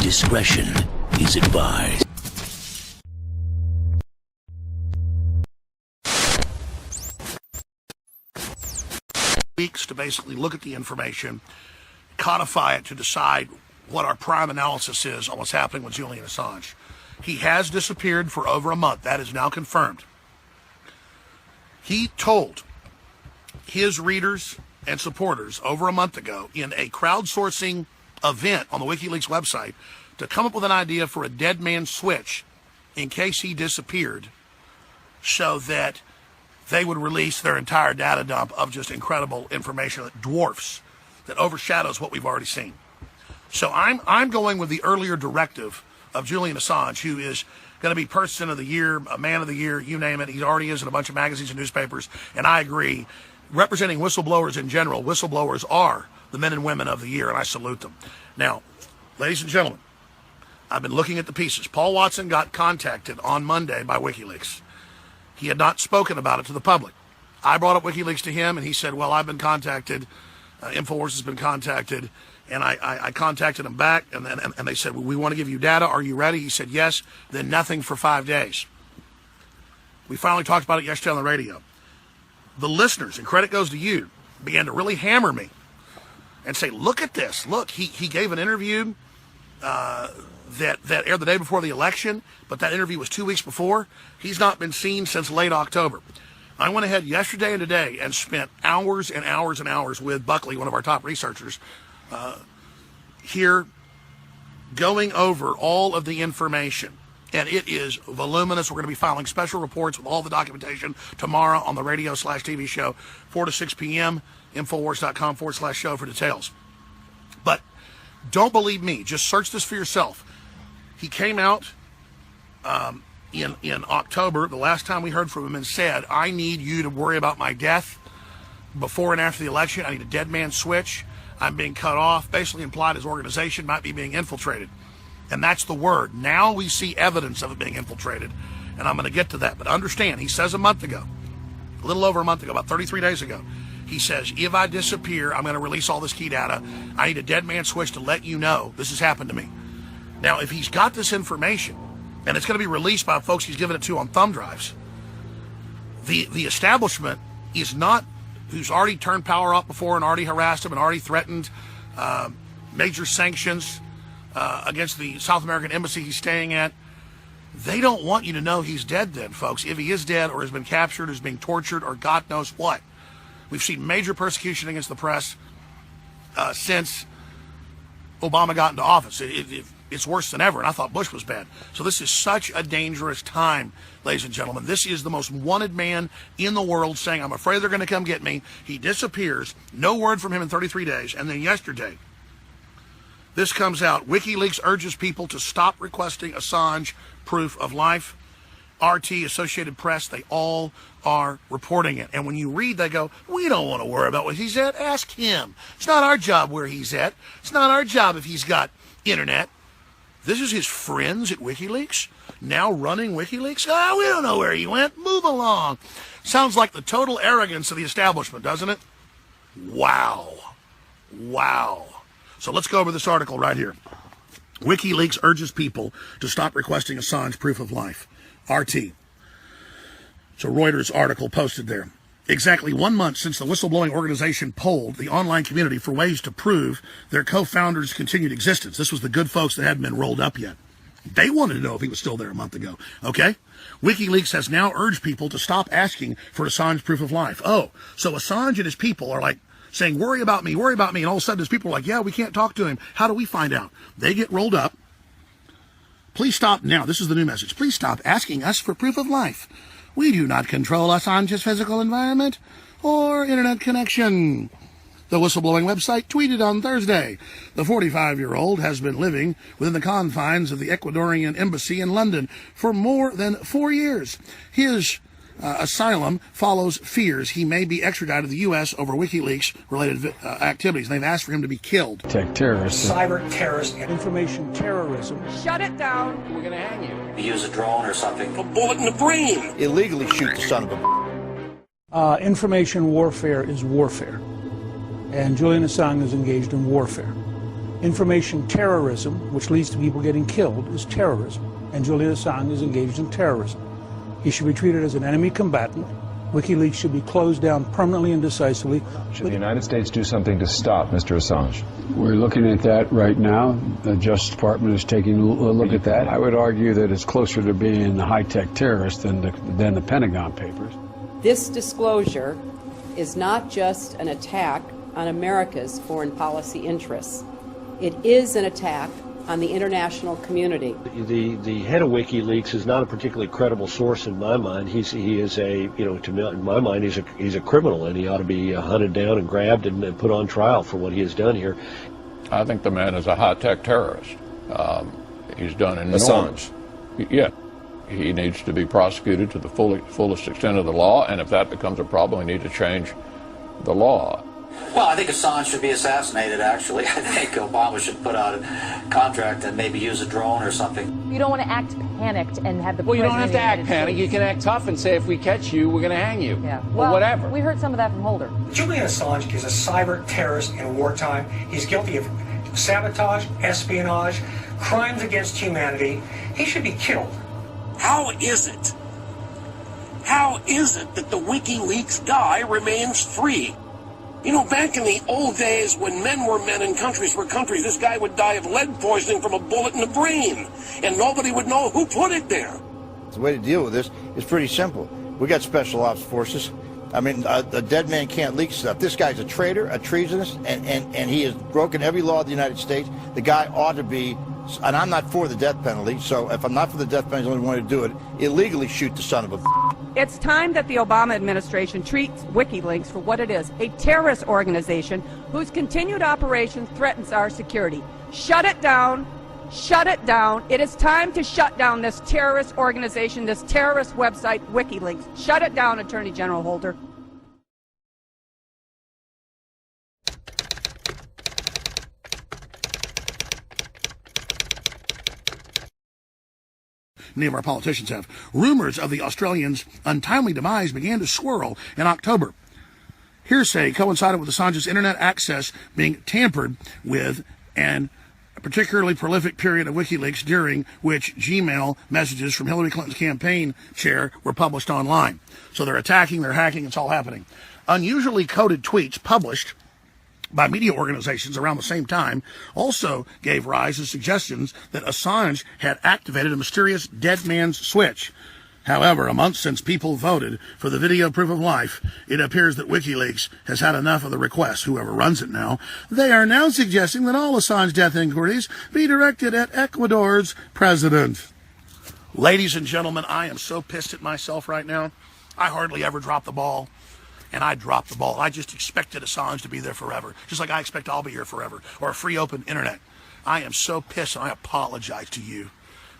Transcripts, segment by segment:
Discretion is advised. Weeks to basically look at the information, codify it to decide what our prime analysis is on what's happening with Julian Assange. He has disappeared for over a month. That is now confirmed. He told his readers and supporters over a month ago in a crowdsourcing event on the WikiLeaks website to come up with an idea for a dead man switch in case he disappeared, so that they would release their entire data dump of just incredible information that dwarfs, that overshadows what we've already seen. So I'm going with the earlier directive of Julian Assange, who is going to be Person of the Year, a Man of the Year, you name it. He already is in a bunch of magazines and newspapers, and I agree. Representing whistleblowers in general, whistleblowers are the men and women of the year, and I salute them. Now, ladies and gentlemen, I've been looking at the pieces. Paul Watson got contacted on Monday by WikiLeaks. He had not spoken about it to the public. I brought up WikiLeaks to him, and he said, well, I've been contacted. InfoWars has been contacted. And I contacted him back, and they said, well, we want to give you data. Are you ready? He said, yes. Then nothing for 5 days. We finally talked about it yesterday on the radio. The listeners, and credit goes to you, began to really hammer me and say, look at this. Look, he gave an interview that aired the day before the election, but that interview was 2 weeks before. He's not been seen since late October. I went ahead yesterday and today and spent hours and hours and hours with Buckley, one of our top researchers, here going over all of the information. And it is voluminous. We're going to be filing special reports with all the documentation tomorrow on the radio/TV show, 4 to 6 p.m., Infowars.com/show for details. But don't believe me. Just search this for yourself. He came out in October, the last time we heard from him, and said, I need you to worry about my death before and after the election. I need a dead man switch. I'm being cut off. Basically implied his organization might be being infiltrated. And that's the word. Now we see evidence of it being infiltrated. And I'm going to get to that. But understand, he says a month ago, a little over a month ago, about 33 days ago, he says, if I disappear, I'm going to release all this key data. I need a dead man switch to let you know this has happened to me. Now, if he's got this information, and it's going to be released by folks he's given it to on thumb drives, the establishment is not, who's already turned power off before and already harassed him and already threatened major sanctions against the South American embassy he's staying at. They don't want you to know he's dead then, folks. If he is dead or has been captured, is being tortured, or God knows what. We've seen major persecution against the press since Obama got into office. It's worse than ever, and I thought Bush was bad. So this is such a dangerous time, ladies and gentlemen. This is the most wanted man in the world saying, I'm afraid they're going to come get me. He disappears. No word from him in 33 days. And then yesterday, this comes out. WikiLeaks urges people to stop requesting Assange proof of life. RT, Associated Press, they all are reporting it. And when you read, they go, we don't want to worry about where he's at. Ask him. It's not our job where he's at. It's not our job if he's got internet. This is his friends at WikiLeaks, now running WikiLeaks. We don't know where he went. Move along. Sounds like the total arrogance of the establishment, doesn't it? Wow. Wow. So let's go over this article right here. WikiLeaks urges people to stop requesting Assange proof of life. RT. It's a Reuters article posted there. Exactly 1 month since the whistleblowing organization polled the online community for ways to prove their co-founder's continued existence. This was the good folks that hadn't been rolled up yet. They wanted to know if he was still there a month ago. Okay? WikiLeaks has now urged people to stop asking for Assange proof of life. Oh, so Assange and his people are like saying, worry about me. And all of a sudden his people are like, yeah, we can't talk to him. How do we find out? They get rolled up. Please stop now. This is the new message. Please stop asking us for proof of life. We do not control Assange's physical environment or internet connection. The whistleblowing website tweeted on Thursday. The 45-year-old has been living within the confines of the Ecuadorian embassy in London for more than 4 years. His asylum follows fears he may be extradited to the U.S. over WikiLeaks-related activities. They've asked for him to be killed. Tech terrorists. Cyber terrorists. Information terrorism. Shut it down. We're going to hang you. Use a drone or something. A bullet in the brain. Illegally shoot the son of a... Information warfare is warfare. And Julian Assange is engaged in warfare. Information terrorism, which leads to people getting killed, is terrorism. And Julian Assange is engaged in terrorism. He should be treated as an enemy combatant. WikiLeaks should be closed down permanently and decisively. Should the United States do something to stop Mr. Assange? We're looking at that right now. The Justice Department is taking a look at that. I would argue that it's closer to being a high-tech terrorist than the Pentagon Papers. This disclosure is not just an attack on America's foreign policy interests. It is an attack on the international community. The head of WikiLeaks is not a particularly credible source in my mind. He is a, in my mind, he's a criminal, and he ought to be hunted down and grabbed and put on trial for what he has done here. I think the man is a high-tech terrorist. He's done enormous. Assange. Yeah. He needs to be prosecuted to the fullest extent of the law, and if that becomes a problem, we need to change the law. Well, I think Assange should be assassinated, actually. I think Obama should put out a contract and maybe use a drone or something. You don't want to act panicked and have the Well, you don't have to act United panicked. You can act tough and say, if we catch you, we're going to hang you. Yeah. Or whatever. We heard some of that from Holder. Julian Assange is a cyber terrorist in wartime. He's guilty of sabotage, espionage, crimes against humanity. He should be killed. How is it that the WikiLeaks guy remains free? You know, back in the old days when men were men and countries were countries, this guy would die of lead poisoning from a bullet in the brain, and nobody would know who put it there. The way to deal with this is pretty simple. We got special ops forces. I mean, a dead man can't leak stuff. This guy's a traitor, a treasonous, and he has broken every law of the United States. The guy ought to be, and I'm not for the death penalty, so if I'm not for the death penalty, I only want to do it, illegally shoot the son of a... It's time that the Obama administration treats WikiLeaks for what it is, a terrorist organization whose continued operation threatens our security. Shut it down. Shut it down. It is time to shut down this terrorist organization, this terrorist website, WikiLeaks. Shut it down, Attorney General Holder. Many of our politicians have. Rumors of the Australians' untimely demise began to swirl in October. Hearsay coincided with Assange's internet access being tampered with, and a particularly prolific period of WikiLeaks during which Gmail messages from Hillary Clinton's campaign chair were published online. So they're attacking, they're hacking, it's all happening. Unusually coded tweets published by media organizations around the same time also gave rise to suggestions that Assange had activated a mysterious dead man's switch. However, a month since people voted for the video proof of life, it appears that WikiLeaks has had enough of the request, whoever runs it now. They are now suggesting that all Assange death inquiries be directed at Ecuador's president. Ladies and gentlemen, I am so pissed at myself right now. I hardly ever drop the ball. And I dropped the ball. I just expected Assange to be there forever, just like I expect I'll be here forever, or a free open internet. I am so pissed, and I apologize to you.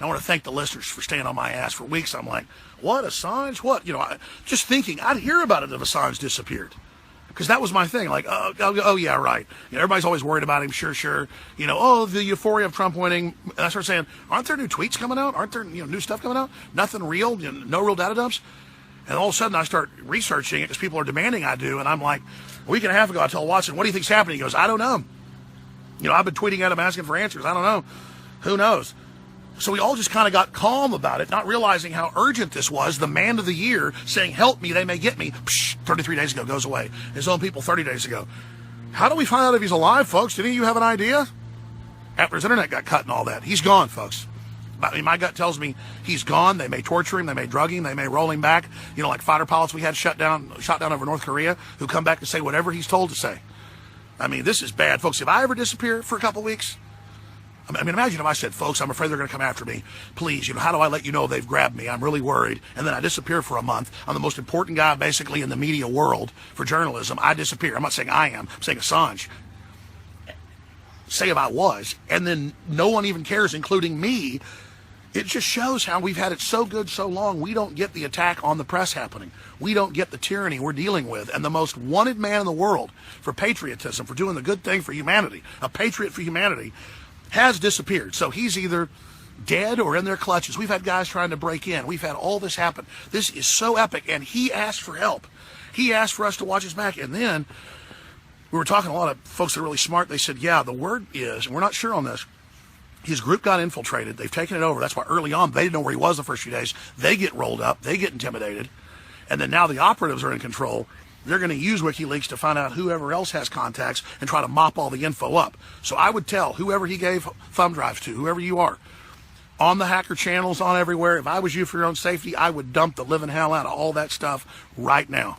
I want to thank the listeners for staying on my ass for weeks. I'm like, what, Assange? What? Just thinking I'd hear about it if Assange disappeared. Because that was my thing. Like, oh yeah, right. Everybody's always worried about him, sure. The euphoria of Trump winning. And I started saying, aren't there new tweets coming out? Aren't there new stuff coming out? Nothing real, no real data dumps. And all of a sudden I start researching it because people are demanding I do. And I'm like, a week and a half ago, I told Watson, what do you think's happening? He goes, I don't know. I've been tweeting at him asking for answers. I don't know. Who knows? So we all just kind of got calm about it, not realizing how urgent this was. The man of the year saying, help me, they may get me. 33 days ago, goes away. His own people 30 days ago. How do we find out if he's alive, folks? Did any of you have an idea? After his internet got cut and all that. He's gone, folks. I mean, my gut tells me he's gone. They may torture him. They may drug him. They may roll him back. Like fighter pilots we had shot down over North Korea who come back to say whatever he's told to say. I mean, this is bad, folks. If I ever disappear for a couple of weeks, I mean, imagine if I said, folks, I'm afraid they're going to come after me. Please, how do I let you know they've grabbed me? I'm really worried. And then I disappear for a month. I'm the most important guy basically in the media world for journalism. I disappear. I'm not saying I am. I'm saying Assange. Say if I was. And then no one even cares, including me. It just shows how we've had it so good so long, we don't get the attack on the press happening. We don't get the tyranny we're dealing with. And the most wanted man in the world for patriotism, for doing the good thing for humanity, a patriot for humanity, has disappeared. So he's either dead or in their clutches. We've had guys trying to break in. We've had all this happen. This is so epic. And he asked for help. He asked for us to watch his back. And then we were talking to a lot of folks that are really smart. They said, yeah, the word is, and we're not sure on this, his group got infiltrated. They've taken it over. That's why early on they didn't know where he was the first few days. They get rolled up. They get intimidated. And then now the operatives are in control. They're going to use WikiLeaks to find out whoever else has contacts and try to mop all the info up. So I would tell whoever he gave thumb drives to, whoever you are, on the hacker channels, on everywhere, if I was you for your own safety, I would dump the living hell out of all that stuff right now.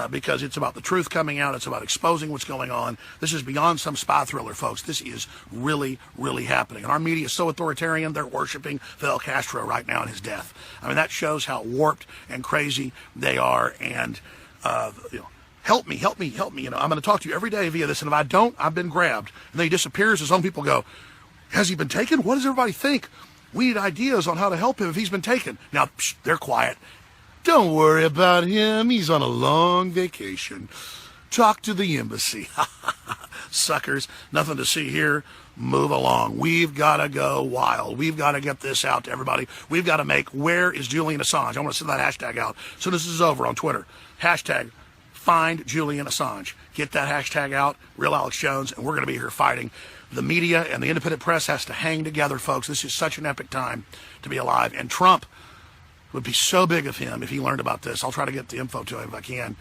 Because it's about the truth coming out. It's about exposing what's going on. This is beyond some spy thriller, folks. This is really, really happening. And our media is so authoritarian, they're worshiping Fidel Castro right now in his death. I mean, that shows how warped and crazy they are. And, help me. I'm going to talk to you every day via this. And if I don't, I've been grabbed. And then he disappears, and some people go, has he been taken? What does everybody think? We need ideas on how to help him if he's been taken. Now, they're quiet. Don't worry about him. He's on a long vacation. Talk to the embassy. Suckers, nothing to see here. Move along. We've got to go wild. We've got to get this out to everybody. We've got to make, where is Julian Assange? I want to send that hashtag out as soon as this is over on Twitter. Hashtag find Julian Assange. Get that hashtag out, Real Alex Jones, and we're going to be here fighting. The media and the independent press has to hang together, folks. This is such an epic time to be alive. And Trump would be so big of him if he learned about this. I'll try to get the info to him if I can.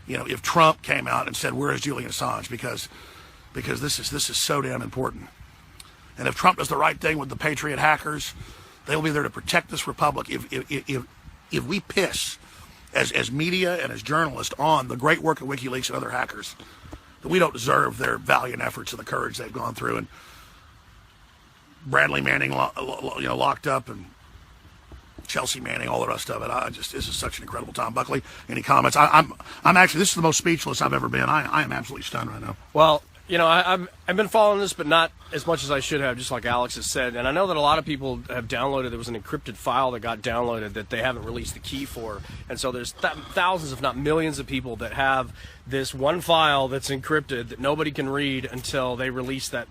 If Trump came out and said, where is Julian Assange? Because this is so damn important. And if Trump does the right thing with the Patriot hackers, they will be there to protect this republic. If we piss as media and as journalists on the great work of WikiLeaks and other hackers, that we don't deserve their valiant efforts and the courage they've gone through. And Bradley Manning, locked up, and Chelsea Manning, all the rest of it. This is such an incredible time. Buckley, any comments? I'm actually, this is the most speechless I've ever been. I am absolutely stunned right now. Well, I've been following this, but not as much as I should have, just like Alex has said. And I know that a lot of people have downloaded. There was an encrypted file that got downloaded that they haven't released the key for. And so there's thousands, if not millions, of people that have this one file that's encrypted that nobody can read until they release that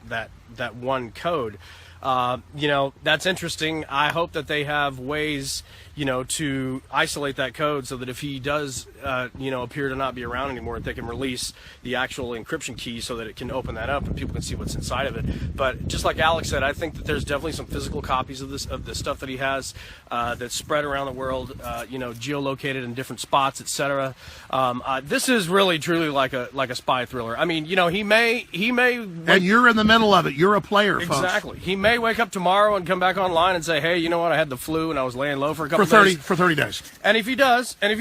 one code. That's interesting. I hope that they have ways, to isolate that code so that if he does, appear to not be around anymore, they can release the actual encryption key so that it can open that up and people can see what's inside of it. But just like Alex said, I think that there's definitely some physical copies of the stuff that he has that's spread around the world, geolocated in different spots, etc. This is really truly like a spy thriller. I mean, he may. And you're in the middle of it. You're a player, folks. Exactly. He may wake up tomorrow and come back online and say, hey, you know what? I had the flu and I was laying low for a couple for 30 days. And if he does, then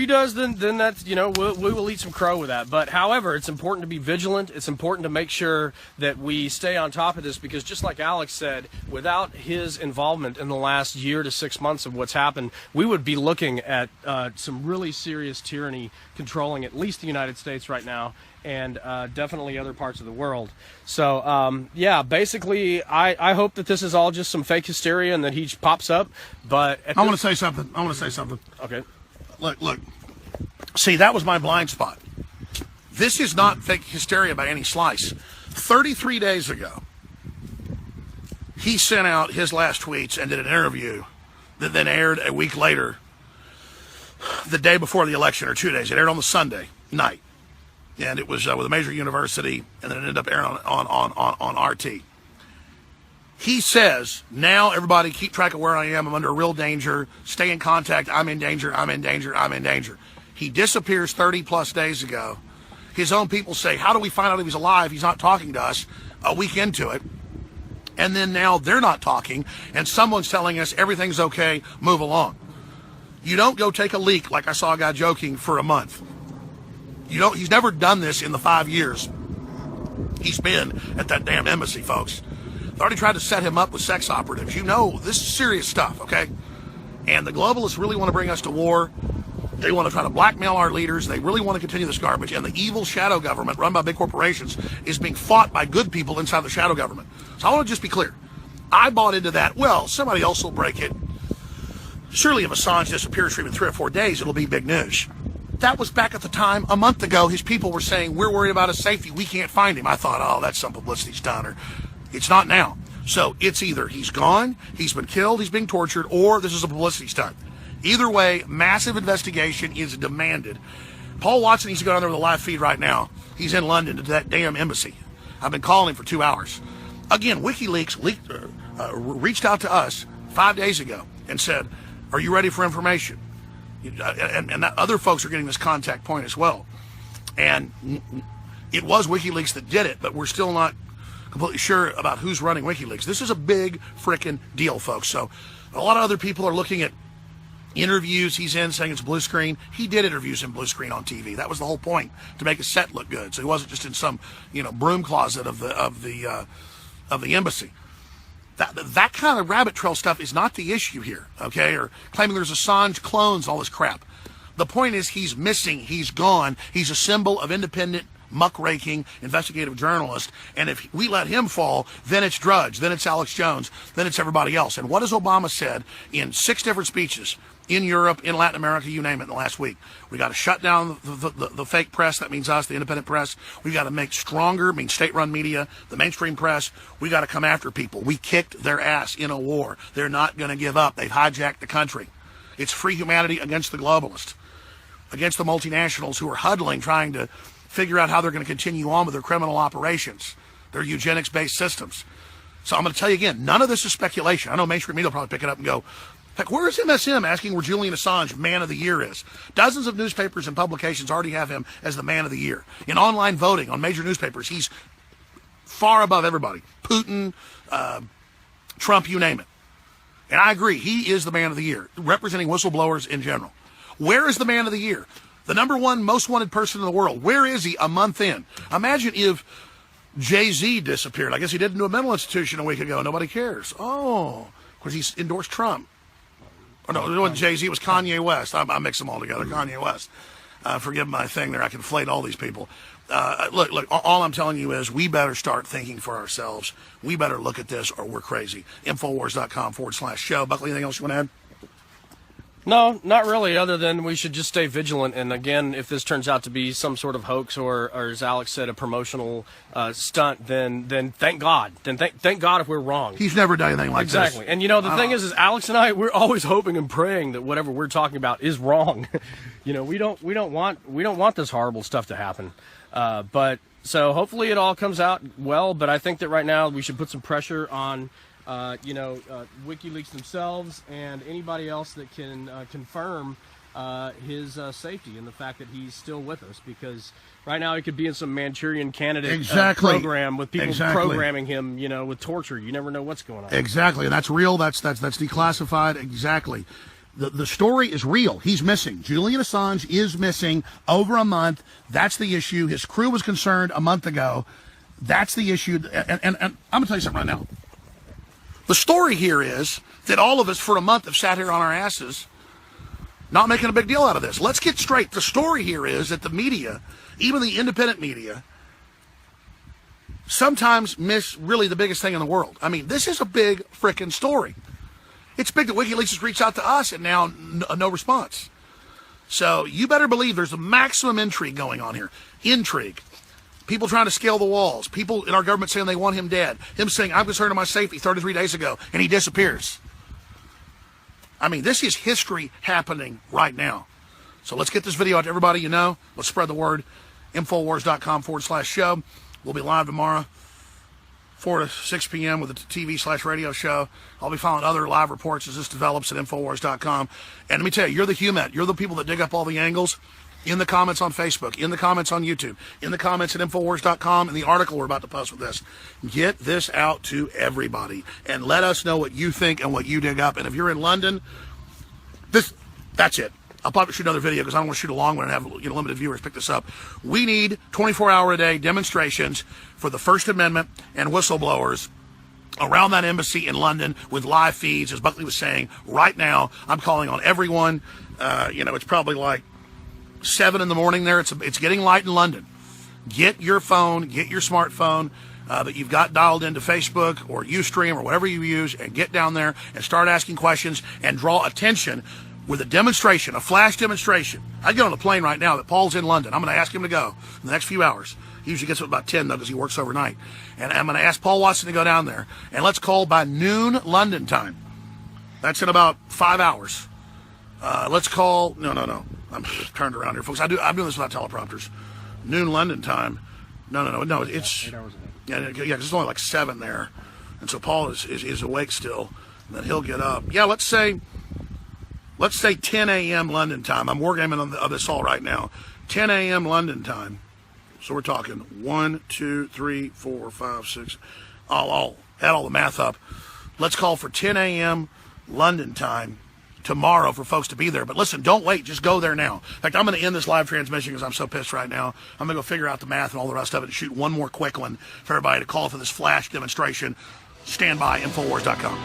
that's, we will eat some crow with that. But however, it's important to be vigilant. It's important to make sure that we stay on top of this, because just like Alex said, without his involvement in the last year to 6 months of what's happened, we would be looking at some really serious tyranny controlling at least the United States right now, and definitely other parts of the world. So, basically, I hope that this is all just some fake hysteria and that he pops up. But I want to say something. Okay. Look. See, that was my blind spot. This is not fake hysteria by any slice. 33 days ago, he sent out his last tweets and did an interview that then aired a week later, the day before the election, or 2 days. It aired on the Sunday night. And it was with a major university, and then it ended up airing on RT. He says, now everybody keep track of where I am. I'm under real danger. Stay in contact. I'm in danger. I'm in danger. I'm in danger. He disappears 30-plus days ago. His own people say, how do we find out if he's alive? He's not talking to us a week into it. And then now they're not talking, and someone's telling us everything's okay, move along. You don't go take a leak like I saw a guy joking for a month. He's never done this in the 5 years he's been at that damn embassy, folks. They already tried to set him up with sex operatives. This is serious stuff, okay? And the globalists really want to bring us to war. They want to try to blackmail our leaders. They really want to continue this garbage. And the evil shadow government run by big corporations is being fought by good people inside the shadow government. So I want to just be clear. I bought into that. Well, somebody else will break it. Surely if Assange disappears for even 3 or 4 days, it'll be big news. That was back at the time, a month ago, his people were saying, we're worried about his safety. We can't find him. I thought, oh, that's some publicity stunt. Or it's not now. So it's either he's gone, he's been killed, he's being tortured, or this is a publicity stunt. Either way, massive investigation is demanded. Paul Watson needs to go down there with a live feed right now. He's in London to that damn embassy. I've been calling him for 2 hours. Again, WikiLeaks reached out to us 5 days ago and said, are you ready for information? And that other folks are getting this contact point as well. And it was WikiLeaks that did it, but we're still not completely sure about who's running WikiLeaks. This is a big frickin' deal, folks. So a lot of other people are looking at interviews he's in, saying it's blue screen. He did interviews in blue screen on TV. That was the whole point, to make his set look good. So he wasn't just in some, broom closet of the embassy. That kind of rabbit trail stuff is not the issue here, okay? Or claiming there's Assange clones, all this crap. The point is he's missing. He's gone. He's a symbol of independent, muckraking, investigative journalist. And if we let him fall, then it's Drudge, then it's Alex Jones, then it's everybody else. And what has Obama said in 6 different speeches in Europe, in Latin America, you name it, in the last week? We got to shut down the fake press. That means us, the independent press. We got to make stronger, state-run media, the mainstream press. We got to come after people. We kicked their ass in a war. They're not going to give up. They've hijacked the country. It's free humanity against the globalists, against the multinationals who are huddling, trying to figure out how they're going to continue on with their criminal operations, their eugenics-based systems. So I'm going to tell you again, none of this is speculation. I know mainstream media will probably pick it up and go, heck, where is MSM asking where Julian Assange Man of the Year is? Dozens of newspapers and publications already have him as the Man of the Year. In online voting on major newspapers, he's far above everybody. Putin, Trump, you name it. And I agree, he is the Man of the Year, representing whistleblowers in general. Where is the Man of the Year? The #1 most wanted person in the world. Where is he a month in? Imagine if Jay-Z disappeared. I guess he did into a mental institution a week ago. Nobody cares. Oh, because he's endorsed Trump. Oh, no, it wasn't Jay-Z. It was Kanye West. I mix them all together. Kanye West. Forgive my thing there. I conflate all these people. Look, all I'm telling you is we better start thinking for ourselves. We better look at this or we're crazy. Infowars.com/show. Buckley, anything else you want to add? No, not really, other than we should just stay vigilant. And again, if this turns out to be some sort of hoax or as Alex said, a promotional stunt, then thank God. Then thank God if we're wrong. He's never done anything like this. Exactly. And the thing is Alex and I, we're always hoping and praying that whatever we're talking about is wrong. We don't want this horrible stuff to happen. But so hopefully it all comes out well. But I think that right now we should put some pressure on WikiLeaks themselves and anybody else that can confirm his safety and the fact that he's still with us, because right now he could be in some Manchurian candidate program with people programming him, with torture. You never know what's going on. Exactly, and that's real. That's declassified. Exactly. The story is real. He's missing. Julian Assange is missing over a month. That's the issue. His crew was concerned a month ago. That's the issue. And I'm going to tell you something right now. The story here is that all of us for a month have sat here on our asses, not making a big deal out of this. Let's get straight. The story here is that the media, even the independent media, sometimes miss really the biggest thing in the world. I mean, this is a big frickin' story. It's big that WikiLeaks has reached out to us and now no response. So you better believe there's a maximum intrigue going on here. Intrigue. People trying to scale the walls. People in our government saying they want him dead. Him saying, I'm concerned of my safety 33 days ago, and he disappears. I mean, this is history happening right now. So let's get this video out to everybody you know. Let's spread the word. Infowars.com/show. We'll be live tomorrow, 4 to 6 p.m. with the TV/radio show. I'll be following other live reports as this develops at Infowars.com. And let me tell you, you're the human. You're the people that dig up all the angles. In the comments on Facebook, in the comments on YouTube, in the comments at Infowars.com, and the article we're about to post with this. Get this out to everybody, and let us know what you think and what you dig up. And if you're in London, that's it. I'll probably shoot another video because I don't want to shoot a long one and have limited viewers pick this up. We need 24-hour-a-day demonstrations for the First Amendment and whistleblowers around that embassy in London with live feeds. As Buckley was saying, right now, I'm calling on everyone. It's probably like 7 in the morning there. It's getting light in London. Get your phone, get your smartphone that you've got dialed into Facebook or Ustream or whatever you use, and get down there and start asking questions and draw attention with a demonstration, a flash demonstration. I'd get on a plane right now that Paul's in London. I'm going to ask him to go in the next few hours. He usually gets up about 10, though, because he works overnight. And I'm going to ask Paul Watson to go down there. And let's call by noon London time. That's in about 5 hours. Let's call... No. I'm turned around here, folks. I'm doing this without teleprompters. Noon London time. No. It's 8 hours a day. Yeah, because it's only like 7 there, and so Paul is awake still, and then he'll get up. Yeah, let's say 10 a.m. London time. I'm wargaming on this all right now. 10 a.m. London time. So we're talking 1, 2, 3, 4, 5, 6. I'll add all the math up. Let's call for 10 a.m. London time tomorrow for folks to be there. But listen, don't wait. Just go there now. In fact, I'm going to end this live transmission because I'm so pissed right now. I'm going to go figure out the math and all the rest of it and shoot one more quick one for everybody to call for this flash demonstration. Stand by, Infowars.com.